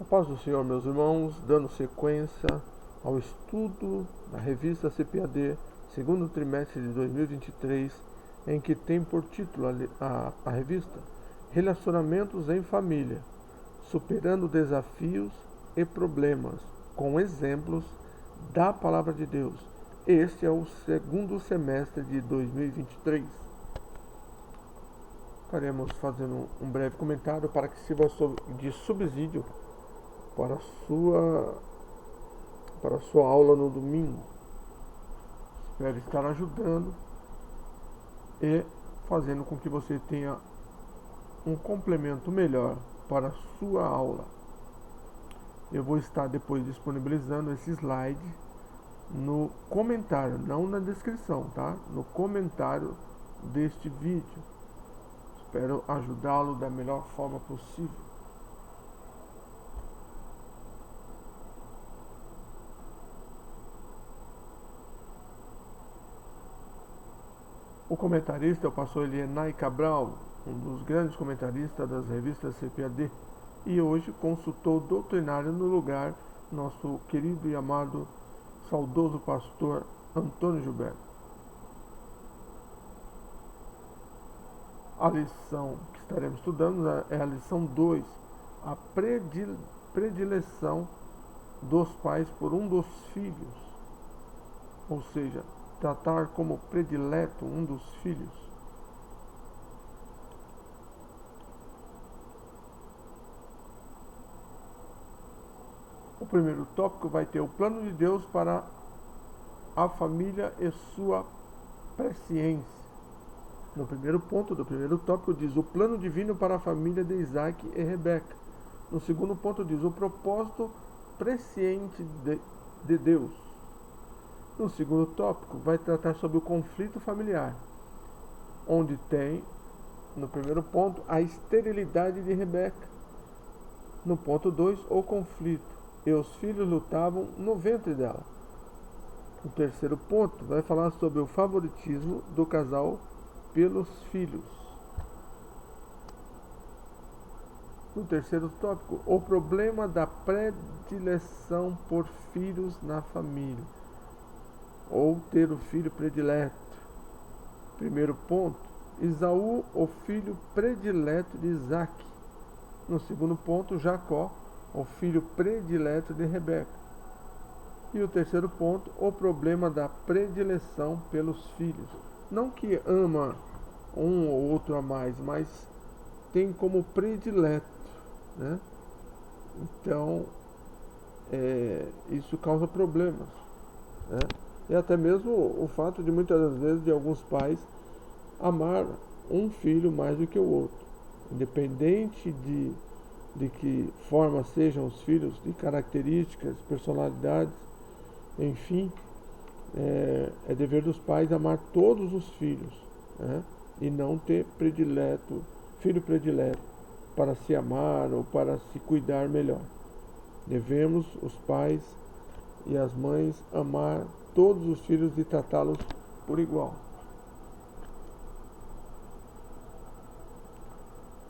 A paz do Senhor, meus irmãos, dando sequência ao estudo da revista CPAD, segundo trimestre de 2023, em que tem por título a revista Relacionamentos em Família, superando desafios e problemas, com exemplos da Palavra de Deus. Este é o segundo semestre de 2023. Estaremos fazendo um breve comentário para que sirva de subsídio para a sua aula no domingo. Espero estar ajudando e fazendo com que você tenha um complemento melhor para a sua aula. Eu vou estar depois disponibilizando esse slide no comentário, não na descrição, tá? No comentário deste vídeo. Espero ajudá-lo da melhor forma possível. O comentarista é o pastor Elienay Cabral, um dos grandes comentaristas das revistas CPAD, e hoje consultou doutrinário no lugar nosso querido e amado, saudoso pastor Antônio Gilberto. A lição que estaremos estudando é a lição 2, a predileção dos pais por um dos filhos, ou seja, tratar como predileto um dos filhos. O primeiro tópico vai ter o plano de Deus para a família e sua presciência. No primeiro ponto do primeiro tópico diz o plano divino para a família de Isaac e Rebeca. No segundo ponto diz o propósito presciente de Deus. No segundo tópico vai tratar sobre o conflito familiar, onde tem, no primeiro ponto, a esterilidade de Rebeca. No ponto 2, o conflito, e os filhos lutavam no ventre dela. O terceiro ponto vai falar sobre o favoritismo do casal pelos filhos. No terceiro tópico, o problema da predileção por filhos na família, ou ter o filho predileto. Primeiro ponto, Esaú, o filho predileto de Isaac. No segundo ponto, Jacó, o filho predileto de Rebeca. E o terceiro ponto, o problema da predileção pelos filhos. Não que ama um ou outro a mais, mas tem como predileto, né? Então, isso causa problemas, né? E até mesmo o fato de muitas das vezes de alguns pais amar um filho mais do que o outro, independente de que forma sejam os filhos, de características, personalidades, enfim, é dever dos pais amar todos os filhos, né? E não ter filho predileto para se amar ou para se cuidar melhor. Devemos, os pais e as mães, amar todos os filhos e tratá-los por igual.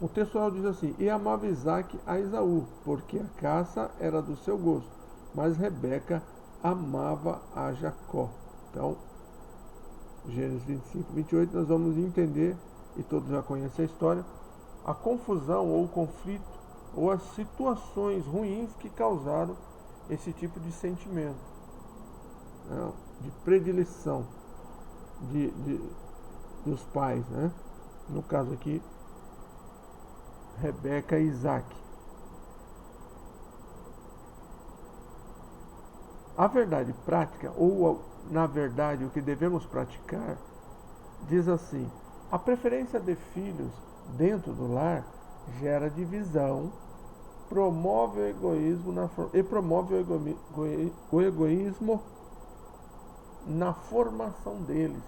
O textual diz assim: e amava Isaac a Esaú, porque a caça era do seu gosto, mas Rebeca amava a Jacó. Então, Gênesis 25, 28, nós vamos entender, e todos já conhecem a história, a confusão ou o conflito, ou as situações ruins que causaram esse tipo de sentimento, né, de predileção dos pais, né? No caso aqui, Rebeca e Isaac. A verdade prática, ou na verdade o que devemos praticar, diz assim: a preferência de filhos dentro do lar gera divisão, promove o egoísmo o egoísmo na formação deles.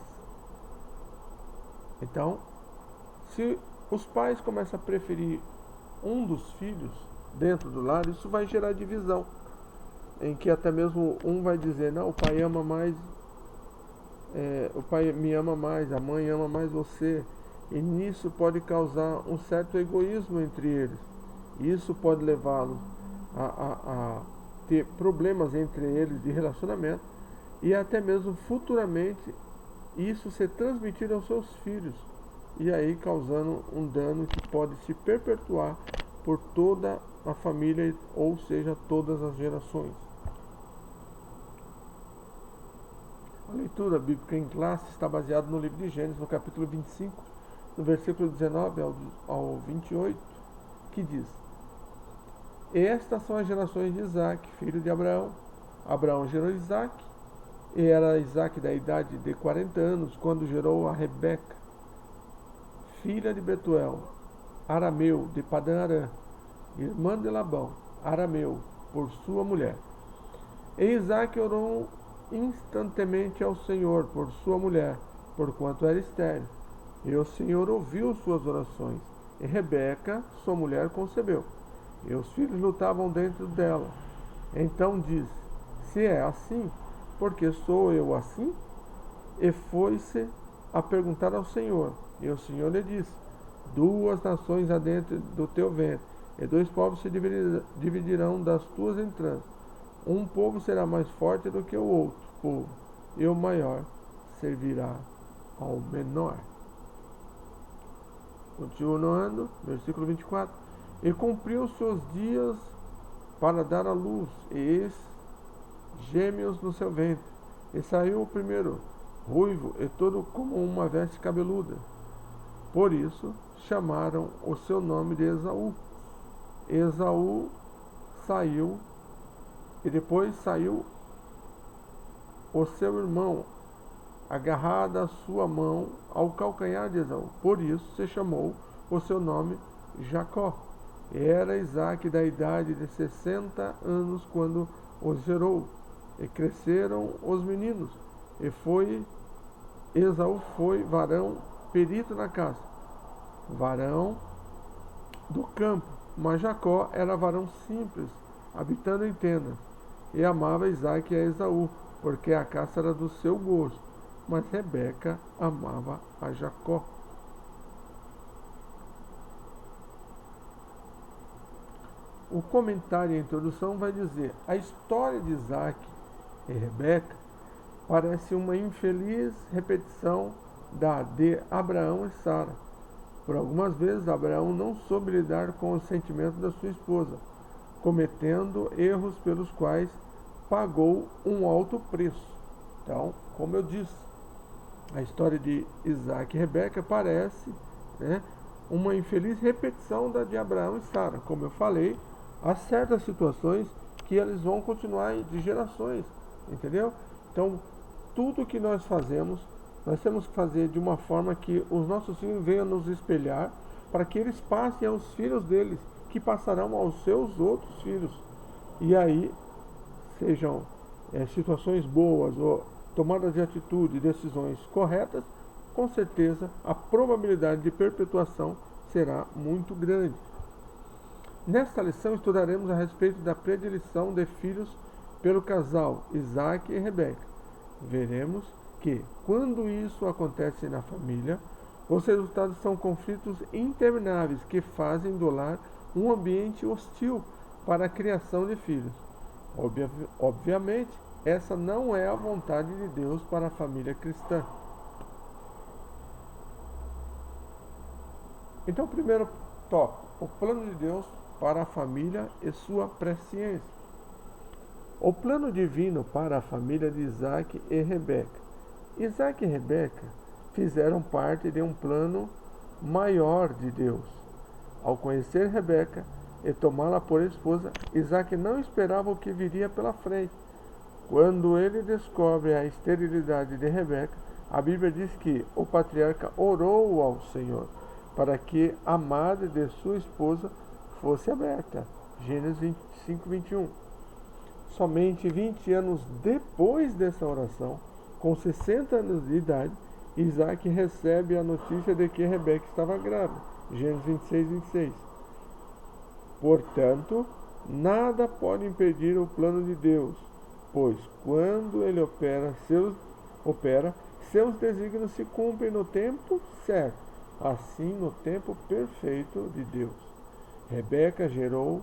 Então, se os pais começam a preferir um dos filhos dentro do lar, isso vai gerar divisão, em que até mesmo um vai dizer: não, o pai ama mais, o pai me ama mais, a mãe ama mais você, e nisso pode causar um certo egoísmo entre eles. Isso pode levá-los a ter problemas entre eles de relacionamento e até mesmo futuramente isso ser transmitido aos seus filhos e aí causando um dano que pode se perpetuar por toda a família, ou seja, todas as gerações. A leitura bíblica em classe está baseada no livro de Gênesis, no capítulo 25, no versículo 19 ao 28, que diz: Estas são as gerações de Isaque, filho de Abraão. Abraão gerou Isaque, e era Isaque da idade de 40 anos, quando gerou a Rebeca, filha de Betuel, arameu, de Padã Arã, irmã de Labão, arameu, por sua mulher. E Isaque orou instantemente ao Senhor por sua mulher, porquanto era estéril. E o Senhor ouviu suas orações. E Rebeca, sua mulher, concebeu. E os filhos lutavam dentro dela. Então disse: Se é assim, por que sou eu assim? E foi-se a perguntar ao Senhor. E o Senhor lhe disse: 2 nações há dentro do teu ventre, e 2 povos se dividirão das tuas entranhas. Um povo será mais forte do que o outro povo, e o maior servirá ao menor. Continuando, versículo 24. E cumpriu os seus dias para dar à luz, e eis gêmeos no seu ventre. E saiu o primeiro, ruivo, e todo como uma veste cabeluda. Por isso chamaram o seu nome de Esaú. Esaú saiu, e depois saiu o seu irmão, agarrada a sua mão ao calcanhar de Esaú. Por isso se chamou o seu nome Jacó. Era Isaque da idade de 60 anos quando os gerou. E cresceram os meninos. E Esaú foi varão perito na caça, varão do campo. Mas Jacó era varão simples, habitando em tendas. E amava Isaque a Esaú, porque a caça era do seu gosto. Mas Rebeca amava a Jacó. O comentário e a introdução vai dizer: a história de Isaque e Rebeca parece uma infeliz repetição da de Abraão e Sara. Por algumas vezes Abraão não soube lidar com os sentimentos da sua esposa, cometendo erros pelos quais pagou um alto preço. Então, como eu disse, a história de Isaque e Rebeca parece, uma infeliz repetição da de Abraão e Sara. Como eu falei, há certas situações que eles vão continuar de gerações, entendeu? Então, tudo que nós fazemos, nós temos que fazer de uma forma que os nossos filhos venham nos espelhar, para que eles passem aos filhos deles, que passarão aos seus outros filhos. E aí, sejam situações boas ou tomadas de atitude, decisões corretas, com certeza a probabilidade de perpetuação será muito grande. Nesta lição estudaremos a respeito da predileção de filhos pelo casal Isaque e Rebeca. Veremos que, quando isso acontece na família, os resultados são conflitos intermináveis que fazem do lar um ambiente hostil para a criação de filhos. Obviamente, essa não é a vontade de Deus para a família cristã. Então, primeiro tópico: o plano de Deus para a família e sua presciência. O plano divino para a família de Isaque e Rebeca. Isaque e Rebeca fizeram parte de um plano maior de Deus. Ao conhecer Rebeca e tomá-la por esposa, Isaque não esperava o que viria pela frente. Quando ele descobre a esterilidade de Rebeca, a Bíblia diz que o patriarca orou ao Senhor para que a madre de sua esposa fosse aberta. Gênesis 25, 21. Somente 20 anos depois dessa oração, com 60 anos de idade, Isaque recebe a notícia de que Rebeca estava grávida. Gênesis 26, 26. Portanto, nada pode impedir o plano de Deus, pois quando ele opera, seus desígnios se cumprem no tempo certo, assim no tempo perfeito de Deus. Rebeca gerou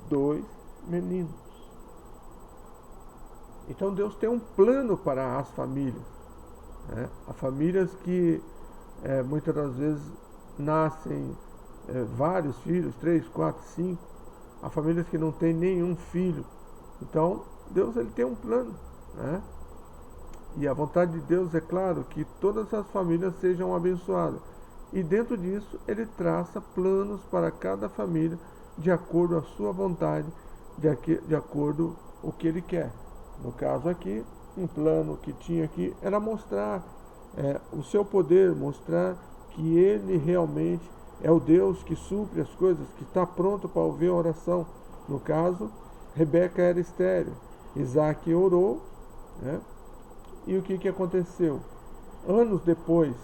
2 meninos. Então Deus tem um plano para as famílias, né? Há famílias que muitas das vezes nascem vários filhos, 3, 4, 5. Há famílias que não têm nenhum filho. Então Deus ele tem um plano, né? E a vontade de Deus é claro que todas as famílias sejam abençoadas. E dentro disso ele traça planos para cada família de acordo à sua vontade, de acordo com o que ele quer. No caso aqui, um plano que tinha aqui era mostrar o seu poder, mostrar que ele realmente é o Deus que supre as coisas, que está pronto para ouvir a oração. No caso, Rebeca era estéril, Isaac orou, né? E o que aconteceu? Anos depois,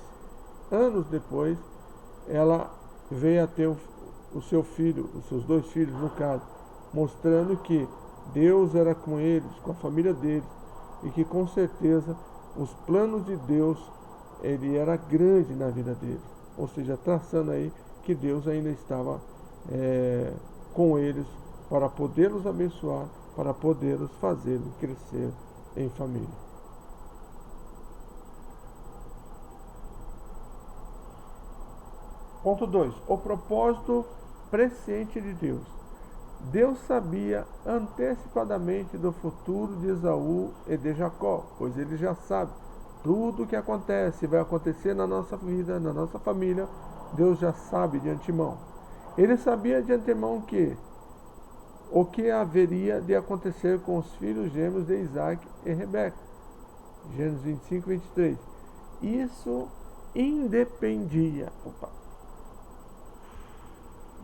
ela veio a ter o seu filho, os seus 2 filhos no caso, mostrando que Deus era com eles, com a família deles, e que com certeza os planos de Deus, ele era grande na vida deles. Ou seja, traçando aí que Deus ainda estava com eles para poder-los abençoar, para poder-los fazer crescer em família. Ponto 2. O propósito presciente de Deus. Deus sabia antecipadamente do futuro de Esaú e de Jacó, pois ele já sabe tudo o que acontece, vai acontecer na nossa vida, na nossa família. Deus já sabe de antemão. Ele sabia de antemão o que haveria de acontecer com os filhos gêmeos de Isaac e Rebeca. Gênesis 25, 23. Isso independia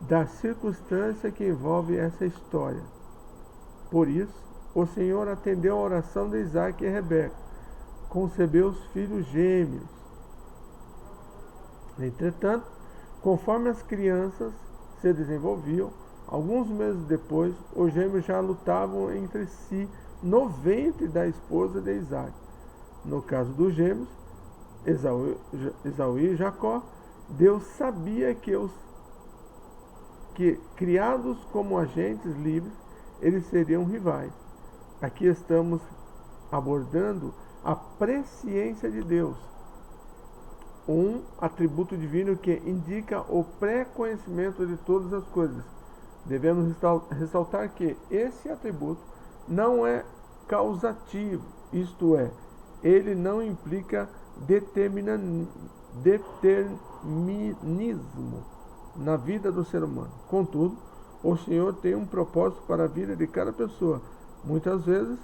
da circunstância que envolve essa história. Por isso, o Senhor atendeu a oração de Isaac e Rebeca, concebeu os filhos gêmeos. Entretanto, conforme as crianças se desenvolviam, alguns meses depois, os gêmeos já lutavam entre si no ventre da esposa de Isaac. No caso dos gêmeos, Esaú e Jacó, Deus sabia que criados como agentes livres, eles seriam rivais. Aqui estamos abordando a presciência de Deus, um atributo divino que indica o pré-conhecimento de todas as coisas. Devemos ressaltar que esse atributo não é causativo, isto é, ele não implica determinismo na vida do ser humano. Contudo, o Senhor tem um propósito para a vida de cada pessoa. Muitas vezes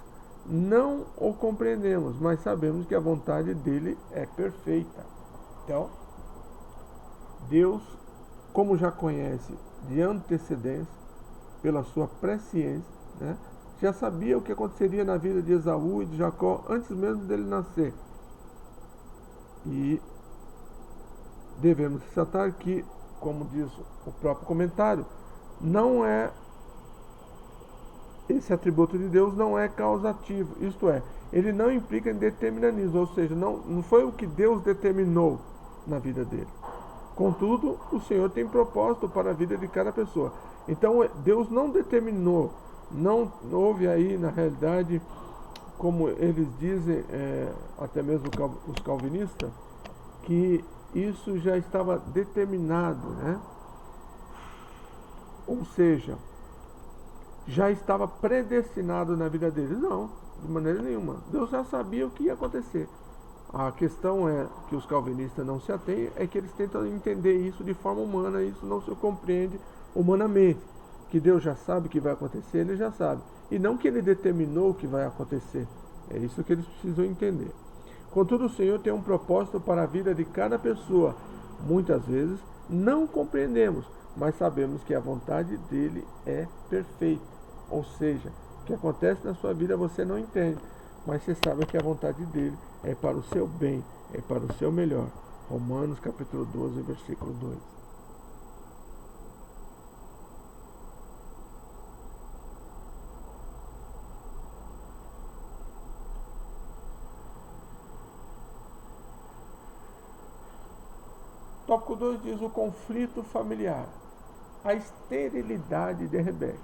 não o compreendemos, mas sabemos que a vontade dele é perfeita. Então, Deus, como já conhece de antecedência, pela sua presciência, né, já sabia o que aconteceria na vida de Esaú e de Jacó antes mesmo dele nascer. E devemos ressaltar que, como diz o próprio comentário, não é esse atributo de Deus não é causativo, isto é, ele não implica em determinismo, ou seja, não foi o que Deus determinou na vida dele. Contudo, o Senhor tem propósito para a vida de cada pessoa. Então, Deus não determinou, não houve aí, na realidade, como eles dizem, até mesmo os calvinistas, que isso já estava determinado, né? Ou seja, já estava predestinado na vida deles. Não, de maneira nenhuma. Deus já sabia o que ia acontecer. A questão é que os calvinistas não se atêm, é que eles tentam entender isso de forma humana, e isso não se compreende humanamente. Que Deus já sabe o que vai acontecer, ele já sabe. E não que ele determinou o que vai acontecer. É isso que eles precisam entender. Contudo, o Senhor tem um propósito para a vida de cada pessoa. Muitas vezes não compreendemos, mas sabemos que a vontade dele é perfeita. Ou seja, o que acontece na sua vida você não entende, mas você sabe que a vontade dele é para o seu bem, é para o seu melhor. Romanos capítulo 12, versículo 2. Tópico 2 diz o conflito familiar. A esterilidade de Rebeca.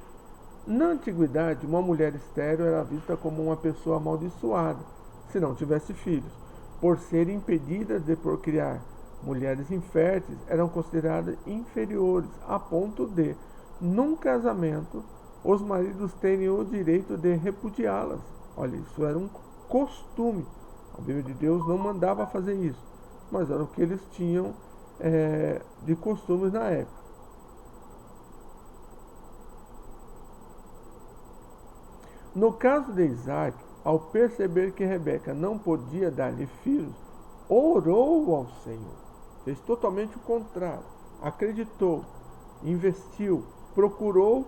Na antiguidade, uma mulher estéril era vista como uma pessoa amaldiçoada, se não tivesse filhos, por serem impedidas de procriar. Mulheres inférteis eram consideradas inferiores, a ponto de, num casamento, os maridos terem o direito de repudiá-las. Olha, isso era um costume. A Bíblia de Deus não mandava fazer isso, mas era o que eles tinham de costumes na época. No caso de Isaac, ao perceber que Rebeca não podia dar-lhe filhos, orou ao Senhor. Fez totalmente o contrário. Acreditou, investiu, procurou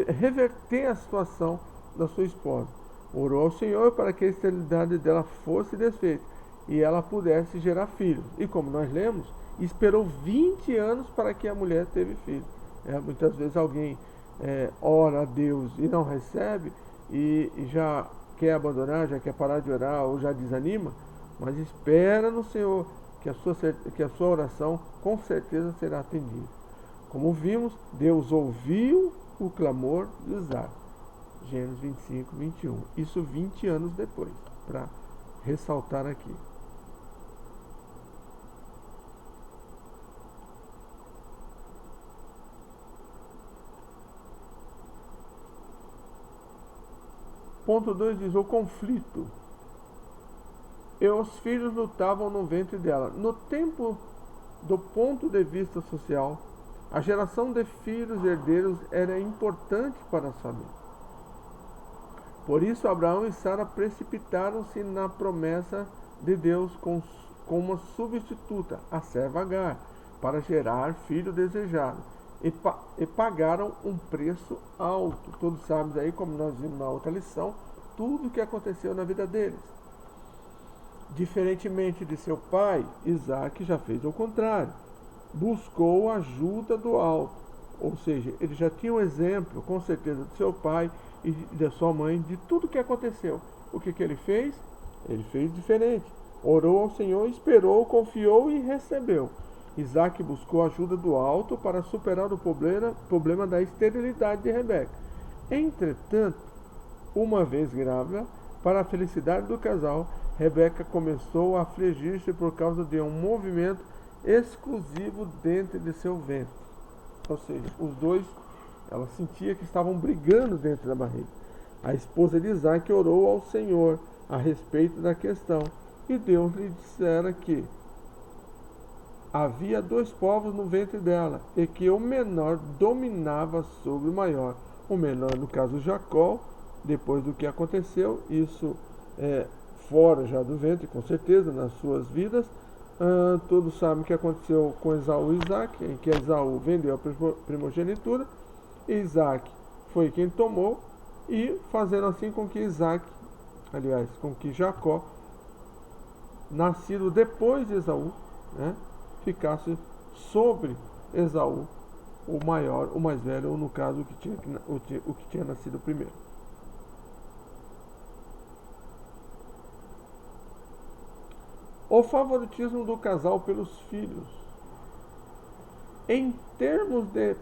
reverter a situação da sua esposa. Orou ao Senhor para que a esterilidade dela fosse desfeita e ela pudesse gerar filhos. E como nós lemos, esperou 20 anos para que a mulher teve filhos. Muitas vezes alguém ora a Deus e não recebe e já quer abandonar, já quer parar de orar ou já desanima, mas espera no Senhor que a sua oração com certeza será atendida. Como vimos, Deus ouviu o clamor de Isaac. Gênesis 25, 21. Isso 20 anos depois, para ressaltar aqui. Ponto 2 diz: o conflito. E os filhos lutavam no ventre dela. No tempo, do ponto de vista social, a geração de filhos herdeiros era importante para as famílias. Por isso, Abraão e Sara precipitaram-se na promessa de Deus com uma substituta, a serva Agar, para gerar filho desejado. E pagaram um preço alto. Todos sabem aí, como nós vimos na outra lição, tudo o que aconteceu na vida deles. Diferentemente de seu pai, Isaac já fez o contrário. Buscou a ajuda do alto. Ou seja, ele já tinha um exemplo, com certeza, de seu pai e da sua mãe, de tudo o que aconteceu. O que ele fez? Ele fez diferente. Orou ao Senhor, esperou, confiou e recebeu. Isaac buscou a ajuda do alto para superar o problema da esterilidade de Rebeca. Entretanto, uma vez grávida, para a felicidade do casal, Rebeca começou a afligir-se por causa de um movimento exclusivo dentro de seu ventre. Ou seja, os dois, ela sentia que estavam brigando dentro da barriga. A esposa de Isaac orou ao Senhor a respeito da questão, e Deus lhe dissera que havia 2 povos no ventre dela, e que o menor dominava sobre o maior. O menor, no caso Jacó, depois do que aconteceu, isso fora já do ventre, com certeza, nas suas vidas. Todos sabem o que aconteceu com Esaú e Isaac, em que Esaú vendeu a primogenitura, e Isaac foi quem tomou, e fazendo assim com que com que Jacó, nascido depois de Esaú, ficasse sobre Esaú, o maior, o mais velho, ou no caso o que tinha nascido primeiro. O favoritismo do casal pelos filhos. Em termos de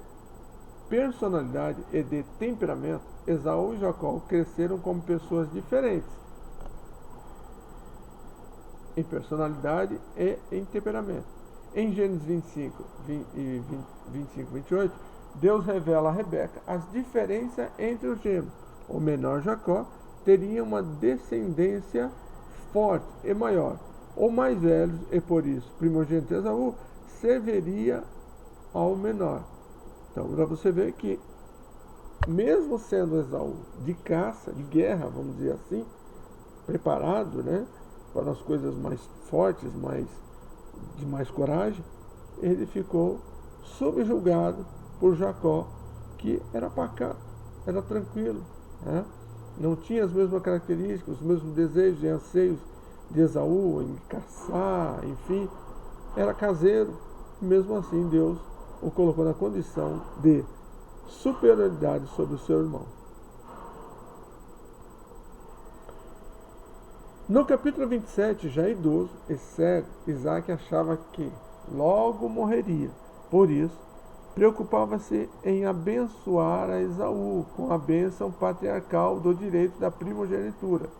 personalidade e de temperamento, Esaú e Jacó cresceram como pessoas diferentes. Em personalidade e em temperamento. Em Gênesis 25 e 28, Deus revela a Rebeca as diferenças entre os gêmeos. O menor Jacó teria uma descendência forte e maior. O mais velho, e por isso primogênito Esaú, serviria ao menor. Então, para você ver que, mesmo sendo Esaú de caça, de guerra, vamos dizer assim, preparado, para as coisas mais fortes, de mais coragem, ele ficou subjugado por Jacó, que era pacato, era tranquilo, não tinha as mesmas características, os mesmos desejos e anseios de Esaú em caçar, enfim, era caseiro. Mesmo assim, Deus o colocou na condição de superioridade sobre o seu irmão. No capítulo 27, já idoso e cego, Isaac achava que logo morreria. Por isso, preocupava-se em abençoar a Esaú com a bênção patriarcal do direito da primogenitura,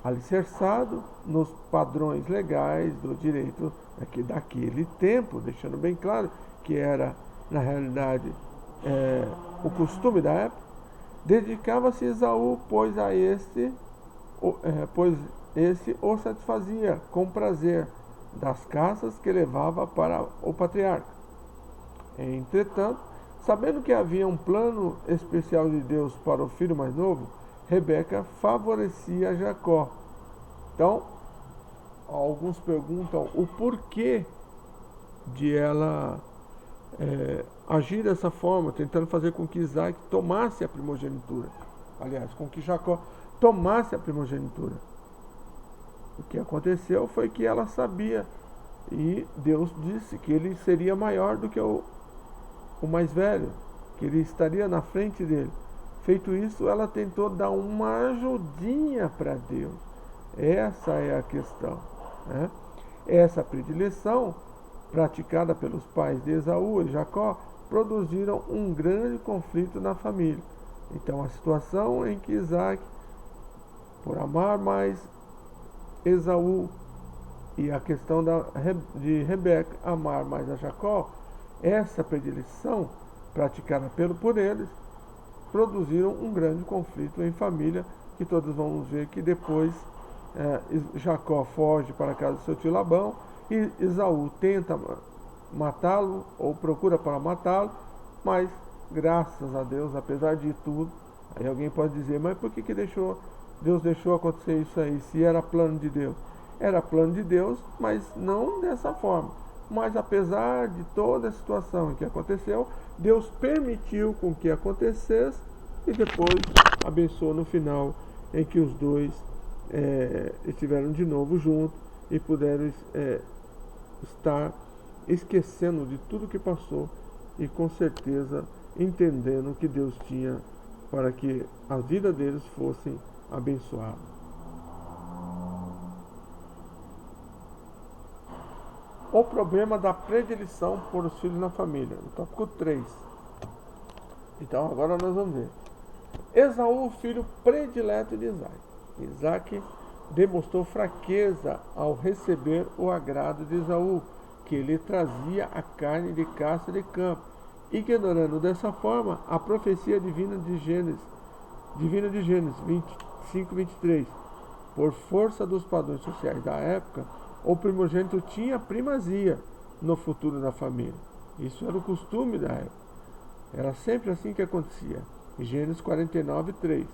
alicerçado nos padrões legais do direito daquele tempo, deixando bem claro que era, na realidade, o costume da época. Dedicava-se Esaú, pois esse o satisfazia com prazer das caças que levava para o patriarca. Entretanto, sabendo que havia um plano especial de Deus para o filho mais novo, Rebeca favorecia Jacó. Então, alguns perguntam o porquê de ela agir dessa forma, tentando fazer com que Isaac tomasse a primogenitura. Aliás, com que Jacó tomasse a primogenitura. O que aconteceu foi que ela sabia, e Deus disse que ele seria maior do que o mais velho, que ele estaria na frente dele. Feito isso, ela tentou dar uma ajudinha para Deus. Essa é a questão, né? Essa predileção, praticada pelos pais de Esaú e Jacó, produziram um grande conflito na família. Então, a situação em que Isaac, por amar mais Esaú, e a questão de Rebeca amar mais a Jacó, essa predileção praticada por eles, produziram um grande conflito em família, que todos vamos ver que depois Jacó foge para a casa do seu tio Labão, e Esaú tenta matá-lo, ou procura para matá-lo, mas graças a Deus, apesar de tudo, aí alguém pode dizer, mas por que Deus deixou acontecer isso aí, se era plano de Deus? Era plano de Deus, mas não dessa forma. Mas apesar de toda a situação que aconteceu, Deus permitiu com que acontecesse e depois abençoou no final, em que os dois estiveram de novo juntos e puderam estar esquecendo de tudo que passou e com certeza entendendo o que Deus tinha para que a vida deles fosse abençoada. O problema da predileção por os filhos na família, no tópico 3. Então agora nós vamos ver. Esaú, filho predileto de Isaac. Isaac demonstrou fraqueza ao receber o agrado de Esaú, que lhe trazia a carne de caça de campo, ignorando dessa forma a profecia divina de Gênesis 25:23. Por força dos padrões sociais da época, o primogênito tinha primazia no futuro da família. Isso era o costume da época. Era sempre assim que acontecia. Gênesis 49:3,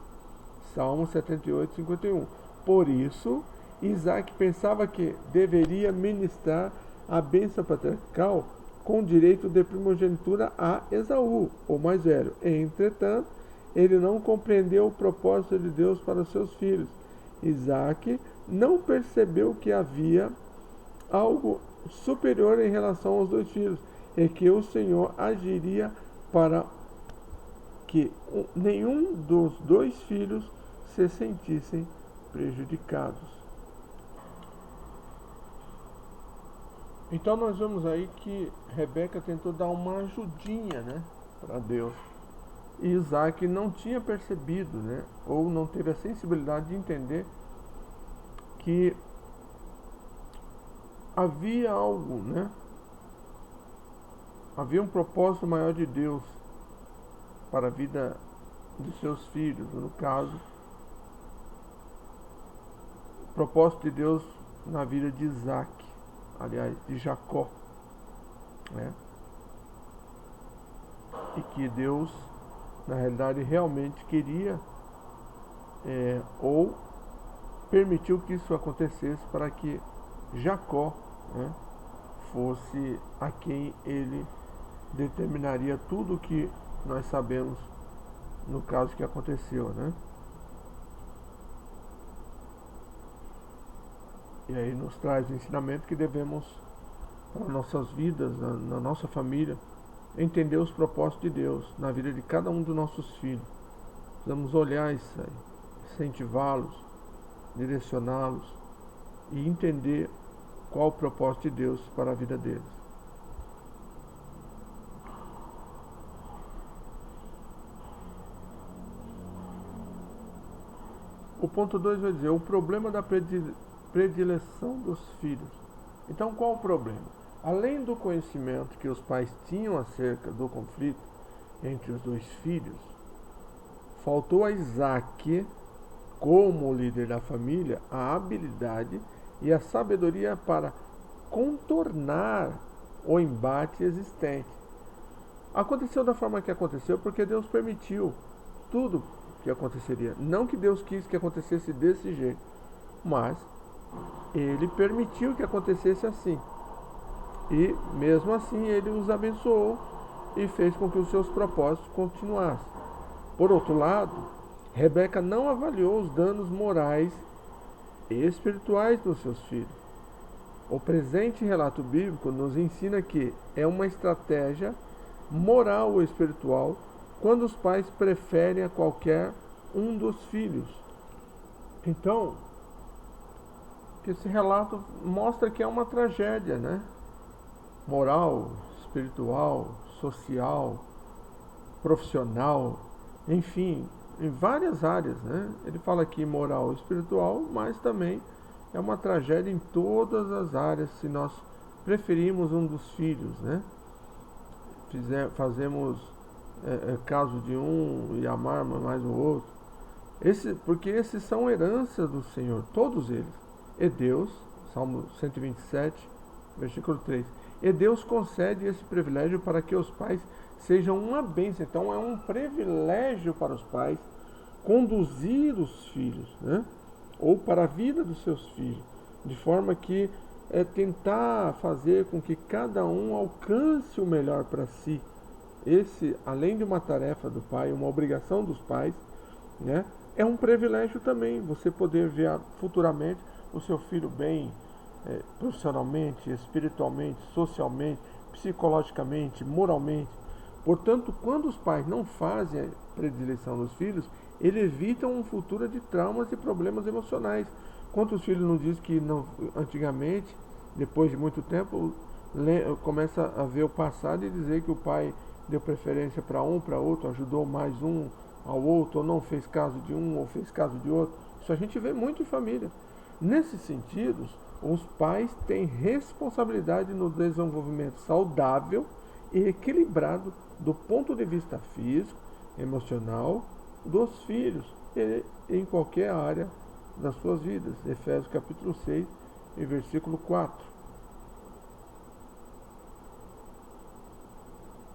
Salmo 78:51. Por isso, Isaac pensava que deveria ministrar a bênção patriarcal com direito de primogenitura a Esaú, o mais velho. Entretanto, ele não compreendeu o propósito de Deus para os seus filhos. Isaac não percebeu que havia algo superior em relação aos dois filhos, e que o Senhor agiria para que nenhum dos dois filhos se sentissem prejudicados. Então nós vemos aí que Rebeca tentou dar uma ajudinha, né, para Deus. E Isaac não tinha percebido, né, ou não teve a sensibilidade de entender que havia algo, né? Havia um propósito maior de Deus para a vida de seus filhos, no caso, o propósito de Deus na vida de Isaac, aliás, de Jacó, né? E que Deus, na realidade, realmente queria ou permitiu que isso acontecesse para que Jacó, né, fosse a quem ele determinaria tudo o que nós sabemos no caso que aconteceu, né? E aí nos traz o ensinamento que devemos, para nossas vidas, na nossa família, entender os propósitos de Deus na vida de cada um dos nossos filhos. Precisamos olhar isso aí, incentivá-los, direcioná-los e entender qual o propósito de Deus para a vida deles. O ponto 2 vai dizer o problema da predileção dos filhos. Então, qual o problema? Além do conhecimento que os pais tinham acerca do conflito entre os dois filhos, faltou a Isaac, como líder da família, a habilidade e a sabedoria para contornar o embate existente. Aconteceu da forma que aconteceu porque Deus permitiu tudo que aconteceria. Não que Deus quis que acontecesse desse jeito, mas Ele permitiu que acontecesse assim. E mesmo assim Ele os abençoou e fez com que os seus propósitos continuassem. Por outro lado, Rebeca não avaliou os danos morais e espirituais dos seus filhos. O presente relato bíblico nos ensina que é uma estratégia moral ou espiritual quando os pais preferem a qualquer um dos filhos. Então, esse relato mostra que é uma tragédia, né? Moral, espiritual, social, profissional, enfim, em várias áreas, né? Ele fala aqui moral e espiritual, mas também é uma tragédia em todas as áreas se nós preferimos um dos filhos, né? Fazemos caso de um e amar mais o outro. Porque esses são heranças do Senhor, todos eles. E Deus, Salmo 127, versículo 3. E Deus concede esse privilégio para que os pais sejam uma bênção. Então é um privilégio para os pais conduzir os filhos, né? Ou para a vida dos seus filhos, de forma que tentar fazer com que cada um alcance o melhor para si. Esse, além de uma tarefa do pai, uma obrigação dos pais, né? É um privilégio também você poder ver futuramente o seu filho bem profissionalmente, espiritualmente, socialmente, psicologicamente, moralmente. Portanto, quando os pais não fazem a predileção dos filhos, eles evitam um futuro de traumas e problemas emocionais. Quantos filhos não dizem que não, antigamente, depois de muito tempo, começa a ver o passado e dizer que o pai deu preferência para um, para outro, ajudou mais um ao outro, ou não fez caso de um, ou fez caso de outro. Isso a gente vê muito em família. Nesses sentidos, os pais têm responsabilidade no desenvolvimento saudável e equilibrado do ponto de vista físico, emocional, dos filhos e em qualquer área das suas vidas. Efésios capítulo 6 e versículo 4.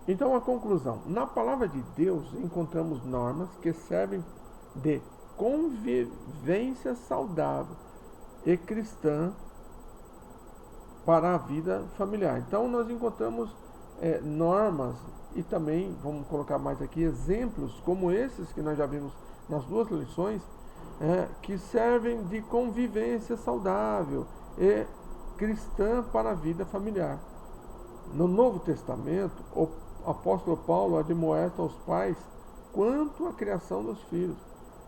Então a conclusão. Na palavra de Deus encontramos normas que servem de convivência saudável e cristã para a vida familiar. Então nós encontramos normas e também, vamos colocar mais aqui, exemplos como esses que nós já vimos nas duas lições, que servem de convivência saudável e cristã para a vida familiar. No Novo Testamento, o apóstolo Paulo admoesta aos pais quanto à criação dos filhos.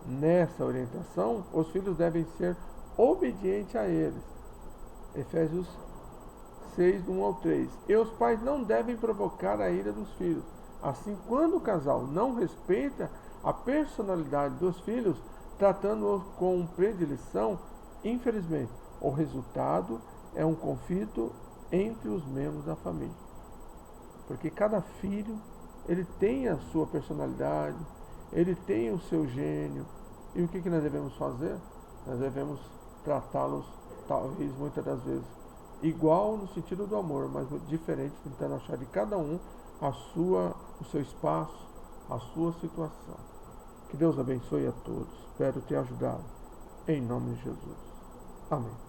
Nessa orientação, os filhos devem ser obedientes a eles. Efésios 6, 1 ao 3. E os pais não devem provocar a ira dos filhos. Assim, quando o casal não respeita a personalidade dos filhos, tratando-os com predileção, infelizmente, o resultado é um conflito entre os membros da família. Porque cada filho, ele tem a sua personalidade, ele tem o seu gênio. E o que nós devemos fazer? Nós devemos tratá-los, talvez, muitas das vezes, igual no sentido do amor, mas diferente, tentando achar de cada um o seu espaço, a sua situação. Que Deus abençoe a todos. Espero ter ajudado. Em nome de Jesus. Amém.